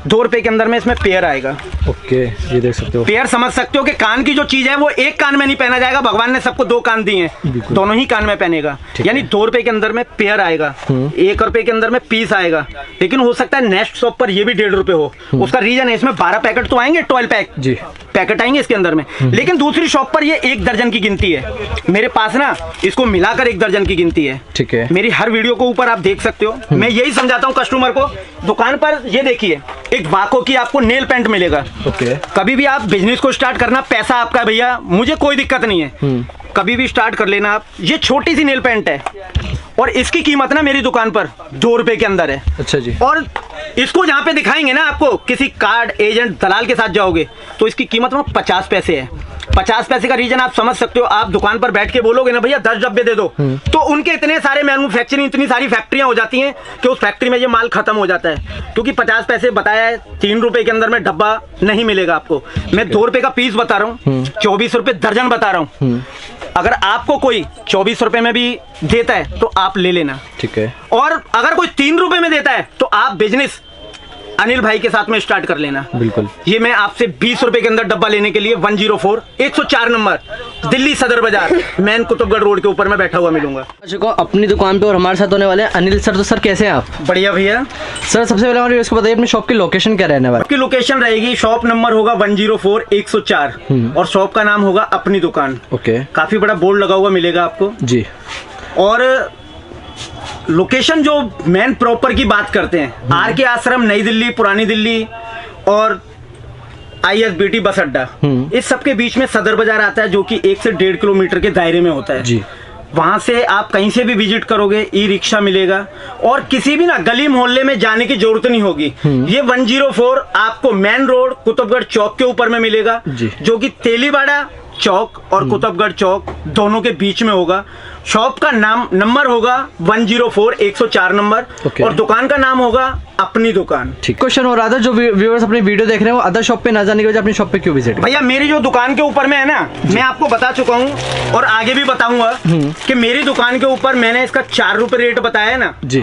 ₹2 के अंदर में इसमें पेयर आएगा। ओके, ये देख सकते हो, पेयर समझ सकते हो कि कान की जो चीज है वो एक कान में नहीं पहना जाएगा, भगवान ने सबको 2 कान दिए हैं, दोनों ही कान में पहनेगा। यानी ₹2 के अंदर में पेयर आएगा, ₹1 के अंदर में पीस आएगा। लेकिन हो सकता है नेक्स्ट शॉप पर ये भी ₹1.5 हो। उसका रीजन है इसमें 12 पैकेट तो आएंगे, 12 पैक जी पैकेट आएंगे इसके अंदर में। लेकिन दूसरी शॉप पर ये 1 दर्जन की गिनती है, मेरे पास ना इसको मिलाकर 1 दर्जन की गिनती है। ठीक है, मेरी हर वीडियो को ऊपर आप देख सकते हो। मैं यही समझाता हूँ कस्टमर को, दुकान पर ये देखिए एक वाको की आपको नेल पेंट मिलेगा। ओके, कभी भी आप बिजनेस को स्टार्ट करना, पैसा आपका है भैया, मुझे कोई दिक्कत नहीं है, कभी भी स्टार्ट कर लेना आप। ये छोटी सी नेल पेंट है और इसकी कीमत ना मेरी दुकान पर ₹2 के अंदर है। अच्छा जी। और इसको जहाँ पे दिखाएंगे ना आपको, किसी कार्ड एजेंट दलाल के साथ जाओगे तो इसकी कीमत में 50 पैसे है। 50 पैसे का रीजन आप समझ सकते हो। आप दुकान पर बैठ के बोलोगे ना भैया 10 डब्बे दे दो, तो उनके इतने सारे मैन्युफैक्चरिंग, इतनी सारी फैक्ट्रियां हो जाती हैं कि उस फैक्ट्री में ये माल खत्म हो जाता है। क्योंकि 50 पैसे बताया है, ₹3 के अंदर में डब्बा नहीं मिलेगा आपको। मैं ₹2 का पीस बता रहा हूँ, ₹24 दर्जन बता रहा हूँ। अगर आपको कोई ₹24 में भी देता है तो आप ले लेना। ठीक है, और अगर कोई ₹3 में देता है तो आप बिजनेस अनिल भाई के साथ में स्टार्ट कर लेना। बिल्कुल। ये मैं आपसे ₹20 के अंदर डब्बा लेने के लिए 104 104 नंबर दिल्ली सदर बाजार मैन कुतुबगढ़ रोड के ऊपर मैं बैठा हुआ मिलूंगा। को अपनी दुकान पे और हमारे साथ होने वाले अनिल सर। तो सर कैसे हैं आप? बढ़िया भैया। सर सबसे पहले हमारे इसको बताइए अपनी शॉप की लोकेशन क्या रहने वाली? आपकी लोकेशन रहेगी, शॉप नंबर होगा 104 104 और शॉप का नाम होगा अपनी दुकान। ओके, काफी बड़ा बोर्ड लगा हुआ मिलेगा आपको जी। और लोकेशन जो मेन प्रॉपर की बात करते हैं, आर के आश्रम, नई दिल्ली, पुरानी दिल्ली और ISBT बस अड्डा, इस सब के बीच में सदर बाजार आता है, जो कि 1 से 1.5 किलोमीटर के दायरे में होता है जी। वहां से आप कहीं से भी विजिट करोगे, ई रिक्शा मिलेगा और किसी भी ना गली मोहल्ले में जाने की जरूरत नहीं होगी। ये 104 आपको मेन रोड कुतुबगढ़ चौक के ऊपर में मिलेगा, जो कि तेलीबाड़ा चौक और कुतुबगढ़ चौक दोनों के बीच में होगा। शॉप का नाम नंबर होगा 104 104 नंबर और दुकान का नाम होगा अपनी दुकान। ठीक। क्वेश्चन हो रहा था, जो व्यूअर्स अपनी वीडियो देख रहे हैं वो अदर शॉप पे ना जाने की वजह अपनी शॉप पे क्यों विजिट? भैया मेरी जो दुकान के ऊपर में है ना, मैं आपको बता चुका हूँ और आगे भी बताऊंगा कि मेरी दुकान के ऊपर मैंने इसका ₹4 रेट बताया है ना जी,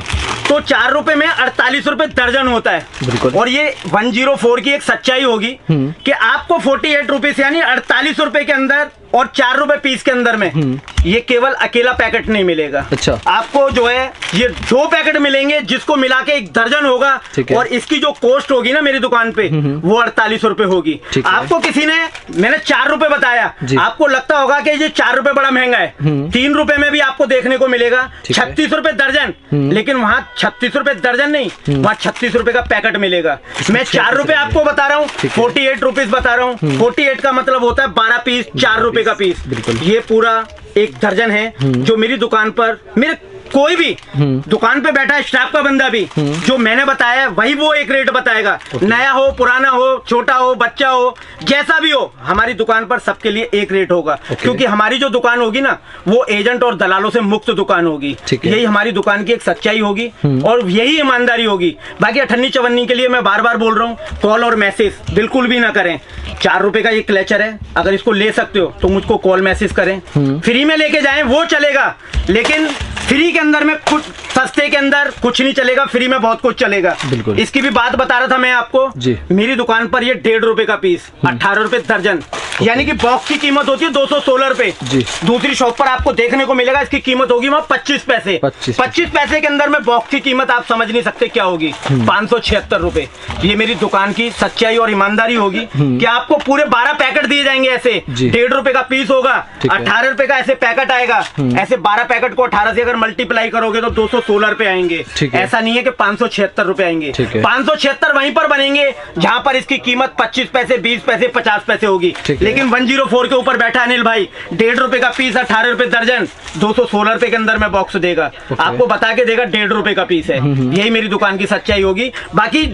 तो ₹4 में ₹48 दर्जन होता है। बिल्कुल। और ये 104 की एक सच्चाई होगी कि आपको ₹48 यानी ₹48 के अंदर और ₹4 पीस के अंदर में ये केवल अकेला पैकेट नहीं मिलेगा। अच्छा। आपको जो है ये 2 पैकेट मिलेंगे, जिसको मिला के 1 दर्जन होगा और इसकी जो कॉस्ट होगी ना मेरी दुकान पे वो ₹48 होगी। आपको किसी ने, मैंने ₹4 बताया, आपको लगता होगा कि ये ₹4 बड़ा महंगा है। ₹3 में भी आपको देखने को मिलेगा ₹36 दर्जन, लेकिन वहाँ ₹36 दर्जन नहीं, वहाँ ₹36 का पैकेट मिलेगा। मैं ₹4 आपको बता रहा हूँ, ₹48 बता रहा हूँ। 48 का मतलब होता है 12 पीस, ₹4 का पीस। ये पूरा 1 दर्जन है जो मेरी दुकान पर, मेरे कोई भी दुकान पे बैठा है स्टाफ का बंदा भी, जो मैंने बताया वही वो एक रेट बताएगा। नया हो, पुराना हो, छोटा हो, बच्चा हो, जैसा भी हो, हमारी दुकान पर सबके लिए एक रेट होगा। क्योंकि हमारी जो दुकान होगी ना वो एजेंट और दलालों से मुक्त दुकान होगी। यही हमारी दुकान की एक सच्चाई होगी और यही ईमानदारी होगी। बाकी अठन्नी चवन्नी के लिए मैं बार बार बोल रहा हूँ, कॉल और मैसेज बिल्कुल भी ना करें। ₹4 का ये क्लेचर है, अगर इसको ले सकते हो तो मुझको कॉल मैसेज करें। फ्री में लेके जाएं वो चलेगा, लेकिन फ्री के अंदर में कुछ, सस्ते के अंदर कुछ नहीं चलेगा, फ्री में बहुत कुछ चलेगा। इसकी भी बात बता रहा था मैं आपको जी। मेरी दुकान पर ये ₹1.5 का पीस, ₹18 दर्जन, यानी कि बॉक्स की कीमत होती है ₹216 जी। दूसरी शॉप पर आपको देखने को मिलेगा इसकी कीमत होगी वहाँ 25 पैसे। 25 पैसे के अंदर में बॉक्स की कीमत आप समझ नहीं सकते क्या होगी, ₹576। ये मेरी दुकान की सच्चाई और ईमानदारी होगी कि आपको पूरे 12 पैकेट दिए जाएंगे ऐसे। ₹1.5 का पीस होगा, ₹18 का ऐसे पैकेट आएगा। ऐसे 12 पैकेट को 18 से अगर मल्टीप्लाई करोगे तो ₹216 आएंगे। ऐसा नहीं है कि ₹576 आएंगे। 576 वहीं पर बनेंगे जहां पर इसकी कीमत 25 पैसे, 20 पैसे, 50 पैसे होगी। लेकिन 104 के ऊपर बैठा अनिल भाई, ₹1.5 का पीस, ₹18 दर्जन, ₹216 के अंदर में बॉक्स देगा। आपको बता के देगा ₹1.5 का पीस है। यही मेरी दुकान की सच्चाई होगी। बाकी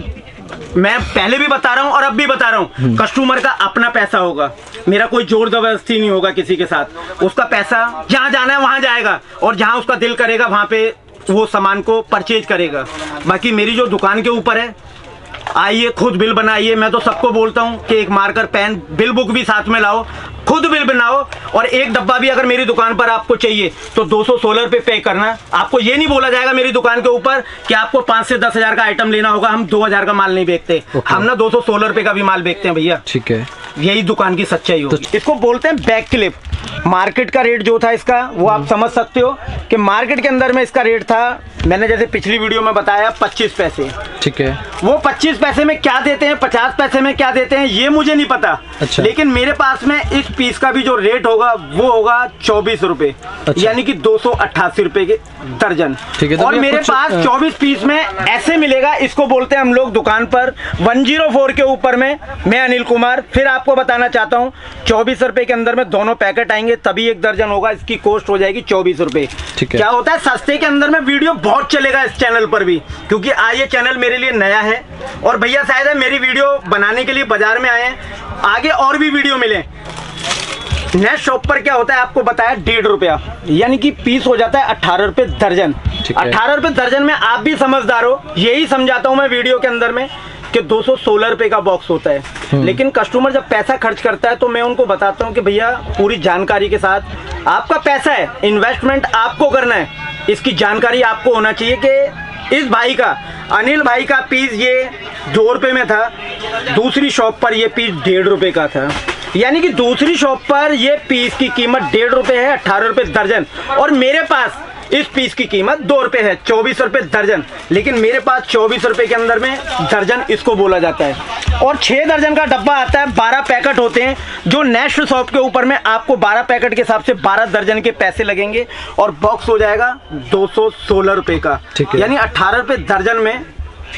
मैं पहले भी बता रहा हूँ और अब भी बता रहा हूँ, कस्टमर का अपना पैसा होगा, मेरा कोई जोर जबरदस्ती नहीं होगा किसी के साथ। उसका पैसा जहाँ जाना है वहाँ जाएगा और जहाँ उसका दिल करेगा वहाँ पे वो सामान को परचेज करेगा। बाकी मेरी जो दुकान के ऊपर है, आइए खुद बिल बनाइए। मैं तो सबको बोलता हूँ कि एक मार्कर पेन, बिल बुक भी साथ में लाओ। खुद बिल बनाओ, और एक डब्बा भी अगर मेरी दुकान पर आपको चाहिए तो 216 रुपये पे करना। आपको ये नहीं बोला जाएगा मेरी दुकान के ऊपर कि आपको 5 से 10 हजार का आइटम लेना होगा। हम 2000 का माल नहीं बेचते, हम ना 216 रुपये का भी माल बेचते हैं भैया। ठीक है, यही दुकान की सच्चाई हो। इसको बोलते हैं बैक क्लिप। मार्केट का रेट जो था इसका, वो आप समझ सकते हो कि मार्केट के अंदर में इसका रेट था, मैंने जैसे पिछली वीडियो में बताया, 25 पैसे। ठीक है, वो 25 पैसे में क्या देते हैं, 50 पैसे में क्या देते हैं, ये मुझे नहीं पता। अच्छा। लेकिन मेरे पास में इस पीस का भी जो रेट होगा वो होगा 24 रुपए। अच्छा। यानी कि 288 रुपए के दर्जन। ठीक है, तो और मेरे पास 24 पीस में ऐसे मिलेगा। इसको बोलते हैं हम लोग दुकान पर 104 के ऊपर में। मैं अनिल कुमार फिर आपको बताना चाहता हूँ, 24 रुपए के अंदर में दोनों पैकेट आएंगे, तभी एक दर्जन होगा। इसकी कॉस्ट हो जाएगी 24 रुपए। क्या होता है, सस्ते के अंदर में वीडियो बहुत चलेगा इस चैनल पर भी, क्योंकि आज ये चैनल मेरे लिए नया है और भैया शायद है मेरी वीडियो बनाने के लिए बाजार में आए हैं, आगे और भी वीडियो मिले। नेक्स्ट शॉप पर क्या होता है आपको बताया, 1.5 रुपया, यानी कि पीस हो जाता है 18 रुपए दर्जन। 18 रुपए दर्जन में आप भी समझदार हो, यही समझाता हूं मैं वीडियो के अंदर में कि 216 रुपए का बॉक्स होता है। लेकिन कस्टमर जब पैसा खर्च करता है तो मैं उनको बताता हूं कि भैया पूरी जानकारी के साथ, आपका पैसा है, इन्वेस्टमेंट आपको करना है, इसकी जानकारी आपको होना चाहिए कि इस भाई का, अनिल भाई का पीस ये 2 रुपए में था, दूसरी शॉप पर ये पीस 1.5 रुपए का था। यानी कि दूसरी शॉप पर ये पीस की कीमत 1.5 रुपए है, 18 रुपए दर्जन, और मेरे पास इस पीस की कीमत 2 रुपए है, 24 रुपए दर्जन। लेकिन मेरे पास 24 रुपए के अंदर में दर्जन इसको बोला जाता है। और 6 दर्जन का डब्बा आता है, 12 पैकेट होते हैं, जो नेक्स्ट शॉप के ऊपर में आपको 12 पैकेट के हिसाब से 12 दर्जन के पैसे लगेंगे, और बॉक्स हो जाएगा 216 रुपए का। यानी 18 रुपए दर्जन में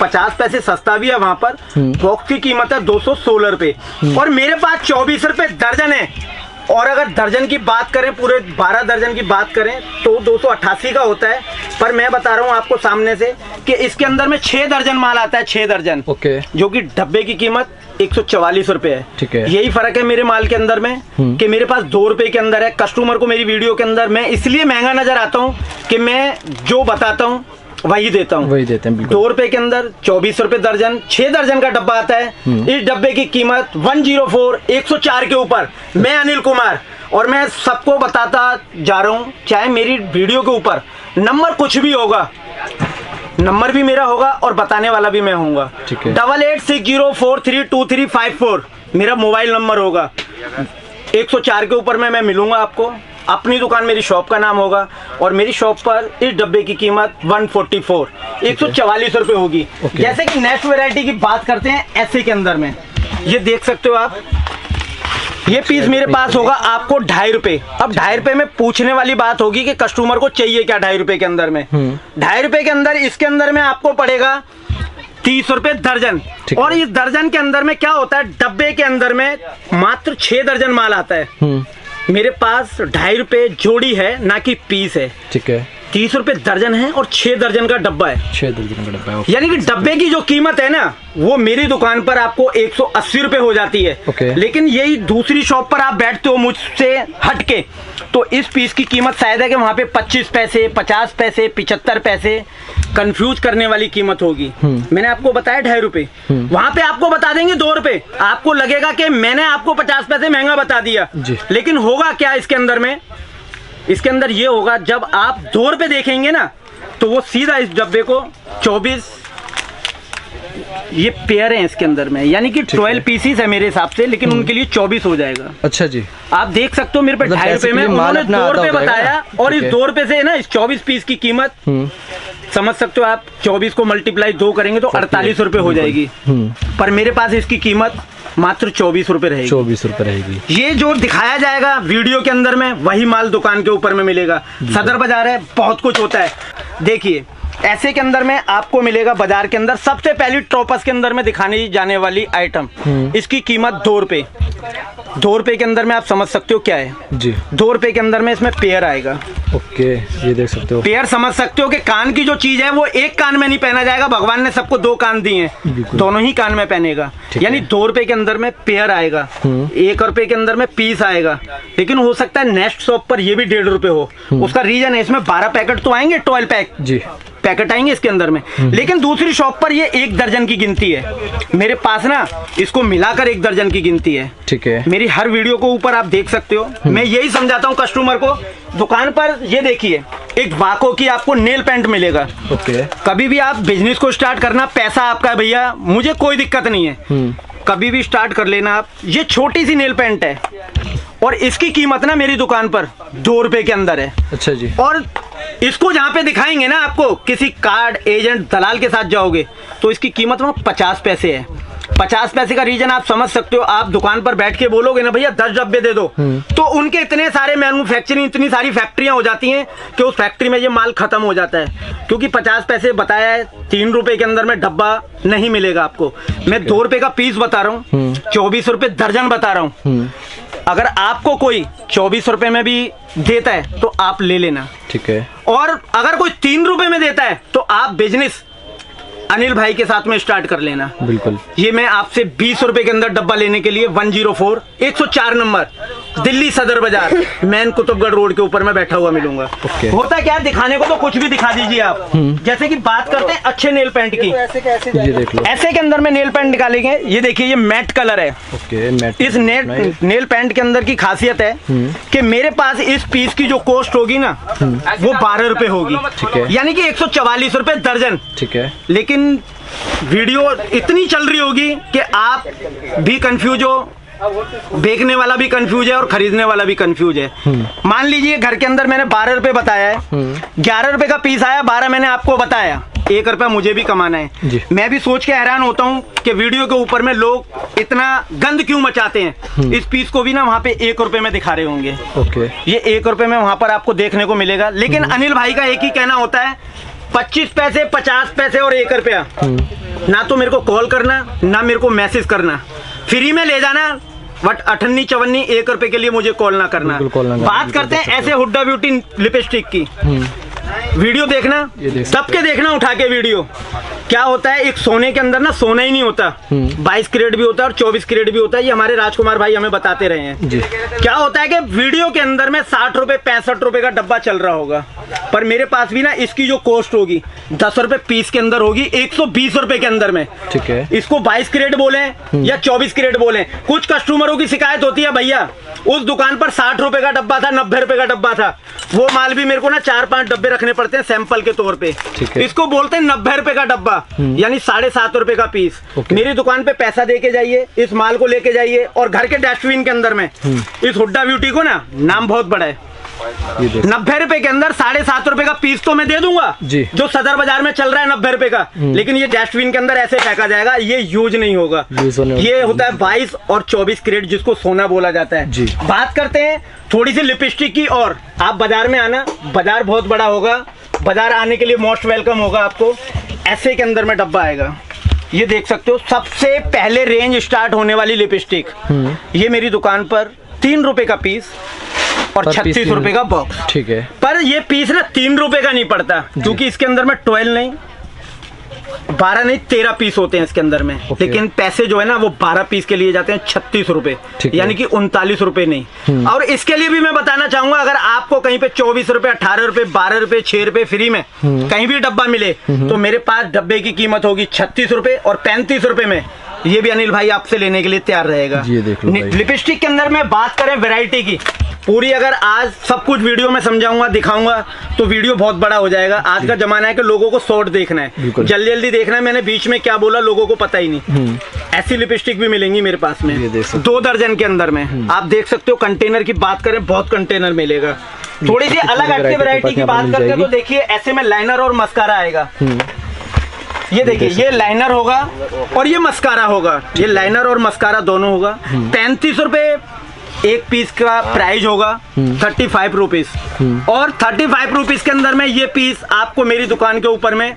50 पैसे सस्ता भी है वहां पर। बॉक्स की कीमत है 216 रुपए, और मेरे पास 24 रुपए दर्जन है। और अगर दर्जन की बात करें, पूरे 12 दर्जन की बात करें तो 288 का होता है। पर मैं बता रहा हूँ आपको सामने से कि इसके अंदर में 6 दर्जन माल आता है, 6 दर्जन। ओके। जो कि डब्बे की कीमत 144 रुपए है। ठीक है। यही फर्क है मेरे माल के अंदर में कि मेरे पास 2 रुपए के अंदर है। कस्टमर को मेरी वीडियो के अंदर मैं इसलिए महंगा नजर आता हूँ कि मैं जो बताता हूँ वही देता हूँ, वही देते हैं। 2 रुपए के अंदर 24 रुपए दर्जन, 6 दर्जन का डब्बा आता है। इस डब्बे की कीमत 104 104 के ऊपर। मैं अनिल कुमार, और मैं सबको बताता जा रहा हूँ, चाहे मेरी वीडियो के ऊपर नंबर कुछ भी होगा, नंबर भी मेरा होगा और बताने वाला भी मैं होऊंगा। 8860432354 मेरा मोबाइल नंबर होगा। 104 के ऊपर में मैं मिलूंगा आपको। अपनी दुकान, मेरी शॉप का नाम होगा, और मेरी शॉप पर इस डब्बे की कीमत 144 144 रुपए होगी। जैसे कि नेक्स्ट वैरायटी की बात करते हैं, ऐसे के अंदर में ये देख सकते हो आप, ये पीस मेरे पास होगा आपको 2.5 रुपए। अब 2.5 रुपए में पूछने वाली बात होगी कि कस्टमर को चाहिए क्या 2.5 रुपए के अंदर में। 2.5 रुपए के अंदर इसके अंदर में आपको पड़ेगा 30 रुपए दर्जन। और इस दर्जन के अंदर में क्या होता है, डब्बे के अंदर में मात्र 6 दर्जन माल आता है। मेरे पास 2.5 रुपए जोड़ी है, ना कि पीस है। ठीक है। 30 रुपए दर्जन है और 6 दर्जन का डब्बा है। 6 दर्जन का डब्बा है। यानी कि डब्बे की जो कीमत है ना, वो मेरी दुकान पर आपको 180 रुपए हो जाती है। लेकिन यही दूसरी शॉप पर आप बैठते हो मुझसे हटके, तो इस पीस की कीमत शायद है कि वहां पे 25 पैसे, 50 पैसे, 75 पैसे कंफ्यूज करने वाली कीमत होगी। मैंने आपको बताया 2.5 रुपए, वहां पे आपको बता देंगे 2 रुपए। आपको लगेगा कि मैंने आपको 50 पैसे महंगा बता दिया। लेकिन होगा क्या इसके अंदर में, इसके अंदर ये होगा, जब आप 2 रुपए देखेंगे ना, तो वो सीधा इस डब्बे को 24, ये पेयर है इसके अंदर में, यानी कि 12 पीसीस है मेरे हिसाब से, लेकिन उनके लिए 24 हो जाएगा। अच्छा जी, आप देख सकते हो मेरे पे 2.5 रुपए में उन्होंने 2 रुपए बताया, और इस 2 रुपए से ना इस 24 पीस की कीमत समझ सकते हो आप। 24 को मल्टीप्लाई 2 करेंगे तो 48 रुपए हो जाएगी। पर मेरे पास इसकी कीमत मात्र 24 रुपए रहेगी। 24 रुपए रहेगी। ये जो दिखाया जाएगा वीडियो के अंदर में, वही माल दुकान के ऊपर में मिलेगा। सदर बाजार है, बहुत कुछ होता है। देखिए ऐसे के अंदर में आपको मिलेगा बाजार के अंदर सबसे पहली ट्रोपस के अंदर में दिखाने जाने वाली आइटम, इसकी कीमत 2 रुपए। 2 रुपए के अंदर में आप समझ सकते हो क्या है जी। 2 रुपए के अंदर में इसमें पेयर आएगा। ओके, ये देख सकते हो पेयर। समझ सकते हो कि कान की जो चीज है वो एक कान में नहीं पहना जाएगा, भगवान ने सबको 2 कान दिए हैं, दोनों ही कान में पहनेगा। यानी 2 रुपए के अंदर में पेयर आएगा, 1 रुपए के अंदर में पीस आएगा। लेकिन हो सकता है नेक्स्ट शॉप पर ये भी 1.5 रुपए हो। उसका रीजन है, इसमें 12 पैकेट तो आएंगे, 12 पैक जी। पैकेट आएंगे इसके अंदर में। लेकिन दूसरी शॉप पर ये 1 दर्जन की गिनती है, मेरे पास ना इसको मिलाकर 1 दर्जन की गिनती है। ठीक है, मेरी हर वीडियो को ऊपर आप देख सकते हो। मैं यही समझाता हूँ कस्टमर को, दुकान पर ये देखिए एक वाको की आपको नेल पेंट मिलेगा। ओके, कभी भी आप बिजनेस को स्टार्ट करना, पैसा आपका है भैया, मुझे कोई दिक्कत नहीं है, कभी भी स्टार्ट कर लेना आप। ये छोटी सी नेल पेंट है और इसकी कीमत ना मेरी दुकान पर 2 रुपए के अंदर है। अच्छा जी। और इसको जहाँ पे दिखाएंगे ना आपको, किसी कार्ड एजेंट दलाल के साथ जाओगे तो इसकी कीमत वहाँ 50 पैसे है। 50 पैसे का रीजन आप समझ सकते हो। आप दुकान पर बैठ के बोलोगे ना भैया 10 डब्बे दे दो, तो उनके इतने सारे मैन्युफैक्चरिंग, इतनी सारी फैक्ट्रियां हो जाती हैं कि उस फैक्ट्री में ये माल खत्म हो जाता है। क्योंकि 50 पैसे बताया है, 3 रुपए के अंदर में डब्बा नहीं मिलेगा आपको। मैं 2 रुपए का पीस बता रहा हूँ, 24 रुपए दर्जन बता रहा हूँ। अगर आपको कोई 24 रुपए में भी देता है तो आप ले लेना। ठीक है, और अगर कोई 3 रुपए में देता है तो आप बिजनेस अनिल भाई के साथ में स्टार्ट कर लेना। बिल्कुल। ये मैं आपसे 20 रुपए के अंदर डब्बा लेने के लिए 104 104 नंबर दिल्ली सदर बाजार मैन कुतुबगढ़ रोड के ऊपर मैं बैठा हुआ मिलूंगा। ओके। होता क्या है, दिखाने को तो कुछ भी दिखा दीजिए आप। जैसे कि बात करते हैं अच्छे नेल पेंट की, ये देख लो, ऐसे के अंदर में नेल पेंट निकालेंगे। ये देखिए, ये मैट कलर है। Okay, matte. इस नेल पेंट के अंदर की खासियत है कि मेरे पास इस पीस की जो कॉस्ट होगी ना वो 12 रुपए होगी। ठीक है, यानी कि 144 रुपए दर्जन। ठीक है। लेकिन वीडियो इतनी चल रही होगी कि आप भी कंफ्यूज हो, बेचने वाला भी कंफ्यूज है और खरीदने वाला भी कंफ्यूज है। मान लीजिए घर के अंदर मैंने 12 रुपए बताया है, 11 रुपए का पीस आया, 12 मैंने आपको बताया, 1 रुपया मुझे भी कमाना है। मैं भी सोच के हैरान होता हूँ कि वीडियो के ऊपर में लोग इतना गंद क्यों मचाते हैं। इस पीस को भी ना वहाँ पे 1 रुपए में दिखा रहे होंगे। ओके, ये 1 रुपए में वहाँ पर आपको देखने को मिलेगा। लेकिन अनिल भाई का एक ही कहना होता है, 25 पैसे, 50 पैसे और 1 रुपया। ना तो मेरे को कॉल करना, ना मेरे को मैसेज करना, फ्री में ले जाना, बट 58 54 1 रुपए के लिए मुझे कॉल ना करना। बात करते हैं ऐसे हुड्डा ब्यूटी लिपस्टिक की। वीडियो देखना, सबके देखना उठा के वीडियो। क्या होता है, एक सोने के अंदर ना सोना ही नहीं होता, 22 कैरेट भी होता है और 24 कैरेट भी होता है। ये हमारे राजकुमार भाई हमें बताते रहे हैं जी। क्या होता है कि वीडियो के अंदर में 60 रुपए 65 रुपए का डब्बा चल रहा होगा, पर मेरे पास भी ना इसकी जो कॉस्ट होगी 10 रुपए पीस के अंदर होगी, 120 रुपए के अंदर में। ठीक है, इसको 22 कैरेट बोले या 24 कैरेट बोले। कुछ कस्टमरों की शिकायत होती है, भैया उस दुकान पर 60 रुपए का डब्बा था, 90 रुपए का डब्बा था, वो माल भी मेरे को ना 4-5 डब्बे रखने पड़ते हैं सैंपल के तौर पे। इसको बोलते हैं 90 रुपए का डब्बा, यानी 7.5 रुपए का पीस। मेरी दुकान पे पैसा दे के जाइए, इस माल को लेके जाइए और घर के डस्टबिन के अंदर में इस हुड्डा ब्यूटी को ना, नाम बहुत बड़ा है, 90 रुपए के अंदर 7.5 रुपए का पीस तो मैं दे दूंगा जी, जो सदर बाजार में चल रहा है 90 रुपए का। लेकिन ये डस्टबिन के अंदर ऐसे फेंका जाएगा, ये यूज नहीं होगा। ये होता है 22 और 24 कैरेट, जिसको सोना बोला जाता है जी। बात करते हैं थोड़ी सी लिपस्टिक की, और आप बाजार में आना, बाजार बहुत बड़ा होगा, बाजार आने के लिए मोस्ट वेलकम होगा आपको। ऐसे के अंदर में डब्बा आएगा, ये देख सकते हो, सबसे पहले रेंज स्टार्ट होने वाली लिपस्टिक। ये मेरी दुकान पर 3 रुपए का पीस और 36 रुपए का बॉक्स। ठीक है, पर ये पीस ना 3 रुपए का नहीं पड़ता, क्योंकि इसके अंदर में 12 नहीं 12 नहीं 13 पीस होते हैं इसके अंदर में। लेकिन पैसे जो है ना वो 12 पीस के लिए जाते हैं 36 रुपए, यानी कि 39 रुपए नहीं। और इसके लिए भी मैं बताना चाहूंगा, अगर आपको कहीं पे 24 रुपए, 18 रुपए, 12 रुपए, 6 रुपए फ्री में कहीं भी डब्बा मिले, तो मेरे पास डब्बे की कीमत होगी 36 रुपए और 35 रुपए में ये भी अनिल भाई आपसे लेने के लिए तैयार रहेगा। लिपस्टिक के अंदर में बात करें वैरायटी की पूरी, अगर आज सब कुछ वीडियो में समझाऊंगा, दिखाऊंगा, तो वीडियो बहुत बड़ा हो जाएगा। आज का जमाना है कि लोगों को शॉर्ट देखना है, जल्दी जल्दी देखना है। मैंने बीच में क्या बोला लोगों को पता ही नहीं। ऐसी लिपस्टिक भी मिलेंगी मेरे पास में 2 दर्जन के अंदर में। आप देख सकते हो, कंटेनर की बात करें बहुत कंटेनर मिलेगा। थोड़ी सी अलग हटके वैरायटी की बात करते हैं तो देखिए, ऐसे में लाइनर और मस्कारा आएगा। ये देखिए, ये लाइनर होगा और ये मस्कारा होगा। ये लाइनर और मस्कारा दोनों होगा। 35 रुपए एक पीस का प्राइस होगा, 35 रुपीज। और 35 रुपीज के अंदर में ये पीस आपको मेरी दुकान के ऊपर में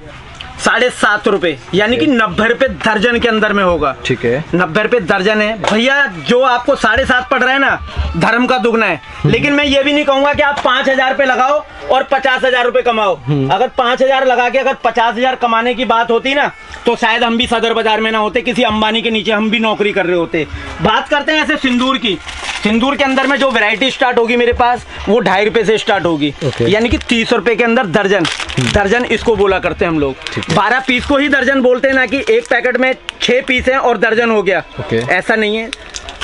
7.5 रुपए, यानी कि 90 रुपए दर्जन के अंदर में होगा। ठीक है, 90 रुपए दर्जन है भैया। जो आपको 7.5 पड़ रहा है ना, धर्म का दुगना है। लेकिन मैं ये भी नहीं कहूंगा कि आप 5,000 रुपए लगाओ और 50,000 रुपए कमाओ। अगर 5,000 लगा के अगर 50,000 कमाने की बात होती ना, तो शायद हम भी सदर बाजार में ना होते, किसी अंबानी के नीचे हम भी नौकरी कर रहे होते। बात करते हैं ऐसे सिंदूर की। सिंदूर के अंदर में जो वैरायटी स्टार्ट होगी मेरे पास वो 2.5 रुपए से स्टार्ट होगी, यानी कि 30 रुपए के अंदर दर्जन। दर्जन इसको बोला करते हैं हम लोग, 12 पीस को ही दर्जन बोलते हैं, ना कि एक पैकेट में 6 पीस हैं और दर्जन हो गया, ऐसा नहीं है।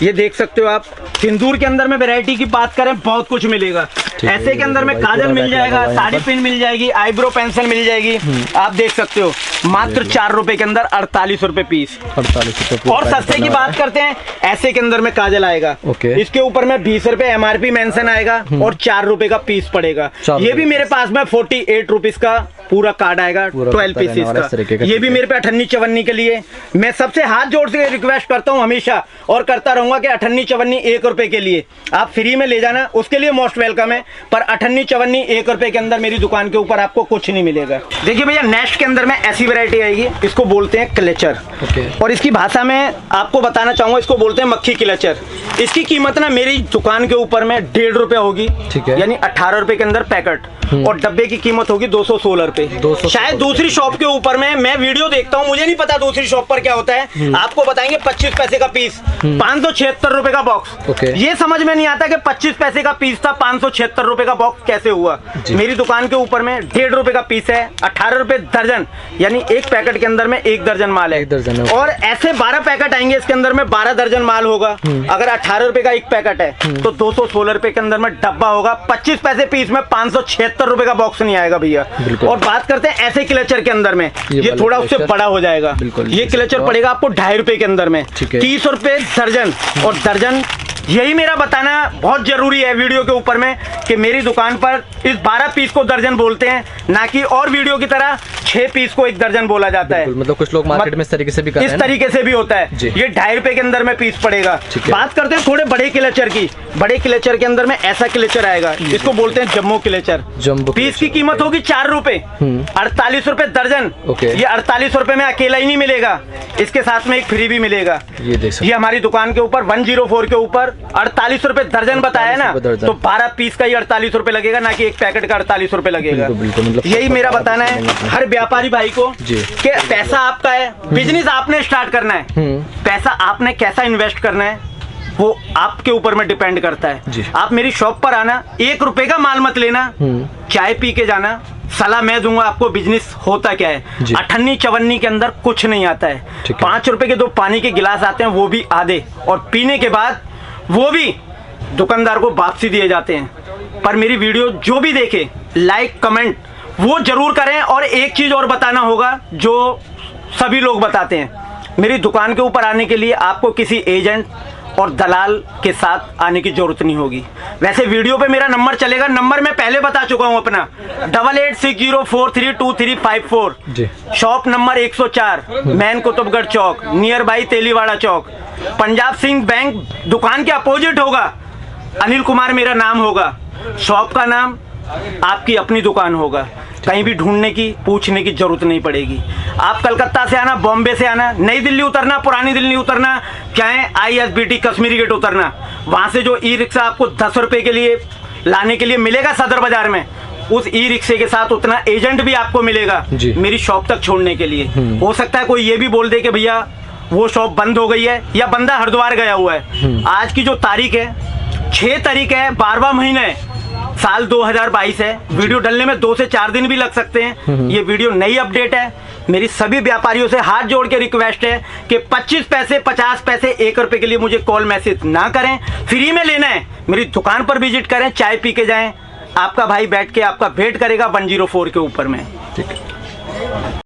ये देख सकते हो आप, सिंदूर के अंदर में वैरायटी की बात करें बहुत कुछ मिलेगा। ऐसे के अंदर में काजल मिल जाएगा, साड़ी पिन मिल जाएगी, आईब्रो पेंसिल मिल जाएगी, आप देख सकते हो मात्र 4 रुपए के अंदर 48 रुपए पीस। 48 रुपए। और सस्ते की बात करते हैं, ऐसे के अंदर में काजल आएगा, इसके ऊपर में 20 रुपए MRP मेंशन आएगा और 4 रुपए का पीस पड़ेगा। ये भी मेरे पास में 48 रुपीज का पूरा कार्ड आएगा, 12 पीसेस का। ये भी मेरे पे 58-54 के लिए। मैं सबसे हाथ जोड़ से रिक्वेस्ट करता हूँ हमेशा और करता रहूंगा कि 58-54 1 रुपए के लिए आप फ्री में ले जाना, उसके लिए मोस्ट वेलकम है। पर 58-54 1 रुपए के अंदर मेरी दुकान के ऊपर आपको कुछ नहीं मिलेगा। देखिए भैया, नेक्स्ट के अंदर में ऐसी वैरायटी आएगी, इसको बोलते हैं क्लचर, और इसकी भाषा में आपको बताना चाहूंगा, इसको बोलते हैं मक्खी क्लचर। इसकी कीमत ना मेरी दुकान के ऊपर में 1.5 रुपए होगी, यानी 18 रुपए के अंदर पैकेट, और डब्बे की कीमत होगी 216 रुपए। शायद दूसरी शॉप के ऊपर में मैं वीडियो देखता हूँ, मुझे नहीं पता दूसरी शॉप पर क्या होता है, आपको बताएंगे 25 पैसे का पीस, 576 रुपए का बॉक्स। ये समझ में नहीं आता कि 25 पैसे का पीस था, 576 रुपए का बॉक्स कैसे हुआ। मेरी दुकान के ऊपर में 1.5 रुपए का पीस है, 18 रुपए दर्जन, यानी एक पैकेट के अंदर में 1 दर्जन माल है। और ऐसे 12 पैकेट आएंगे, इसके अंदर में 12 दर्जन माल होगा। अगर 18 रुपए का एक पैकेट है तो 216 रुपए के अंदर में डब्बा होगा। 25 पैसे पीस में 576 रुपए का बॉक्स नहीं आएगा भैया। और बात करते हैं ऐसे क्लचर के अंदर में, ये थोड़ा उससे बड़ा हो जाएगा। ये क्लचर पड़ेगा आपको 2.5 रुपए के अंदर में, 30 रुपए दर्जन। और दर्जन यही मेरा बताना बहुत जरूरी है वीडियो के ऊपर में कि मेरी दुकान पर इस 12 पीस को दर्जन बोलते हैं, ना कि और वीडियो की तरह 6 पीस को एक दर्जन बोला जाता है। मतलब कुछ लोग मार्केट में इस तरीके से भी इस तरीके से भी होता है। ये 2.5 रुपए के अंदर में पीस पड़ेगा। बात करते हैं थोड़े बड़े क्लचर की। बड़े क्लचर के अंदर में ऐसा क्लचर आएगा, इसको बोलते हैं जम्बो क्लचर। पीस की कीमत होगी 4 रुपए, 48 रुपए दर्जन। ये 48 रुपए में अकेला ही नहीं मिलेगा, इसके साथ में एक फ्री भी मिलेगा। ये हमारी दुकान के ऊपर 104 के ऊपर 48 रुपए दर्जन बताया ना, तो 12 पीस का ही 48 रुपए लगेगा, ना कि एक पैकेट का 48 रुपए लगेगा। यही मेरा बताना है हर व्यापारी भाई को कि पैसा आपका है, बिजनेस आपने स्टार्ट करना है, पैसा आपने कैसा इन्वेस्ट करना है वो आपके ऊपर में डिपेंड करता है। आप मेरी शॉप पर आना, 1 रुपए का माल मत लेना, चाय पी के जाना, सलाह मैं दूंगा आपको बिजनेस होता क्या है। 58-54 के अंदर कुछ नहीं आता है। 5 रुपए के 2 पानी के गिलास आते हैं, वो भी आधे, और पीने के बाद वो भी दुकानदार को वापसी दिए जाते हैं। पर मेरी वीडियो जो भी देखे, लाइक कमेंट वो जरूर करें। और एक चीज और बताना होगा जो सभी लोग बताते हैं, मेरी दुकान के ऊपर आने के लिए आपको किसी एजेंट और दलाल के साथ आने की जरूरत नहीं होगी। वैसे वीडियो पे मेरा नंबर चलेगा, नंबर मैं पहले बता चुका हूं अपना, 8860432354। Shop number 104, main Qutubgarh Chowk, near Bhai Teliwara Chowk, Punjab Sind bank दुकान के अपोजिट होगा। अनिल कुमार मेरा नाम होगा, शॉप का नाम आपकी अपनी दुकान होगा, कहीं भी ढूंढने की पूछने की जरूरत नहीं पड़ेगी। आप कलकत्ता से आना, बॉम्बे से आना, नई दिल्ली उतरना, पुरानी दिल्ली उतरना, चाहे ISBT कश्मीरी गेट उतरना, वहां से जो ई रिक्शा आपको 10 रुपए के लिए लाने के लिए मिलेगा सदर बाजार में, उस ई रिक्शे के साथ उतना एजेंट भी आपको मिलेगा मेरी शॉप तक छोड़ने के लिए। हो सकता है कोई ये भी बोल दे कि भैया वो शॉप बंद हो गई है या बंदा हरिद्वार गया हुआ है। आज की जो तारीख है 6 तारीख है, 12वां महीना है, साल 2022 है। वीडियो डलने में 2 से 4 दिन भी लग सकते हैं। ये वीडियो नई अपडेट है। मेरी सभी व्यापारियों से हाथ जोड़ के रिक्वेस्ट है कि 25 पैसे, 50 पैसे, 1 रुपए के लिए मुझे कॉल मैसेज ना करें। फ्री में लेना है, मेरी दुकान पर विजिट करें, चाय पी के जाएं, आपका भाई बैठ के आपका वेट करेगा 104 के ऊपर में। ठीक है।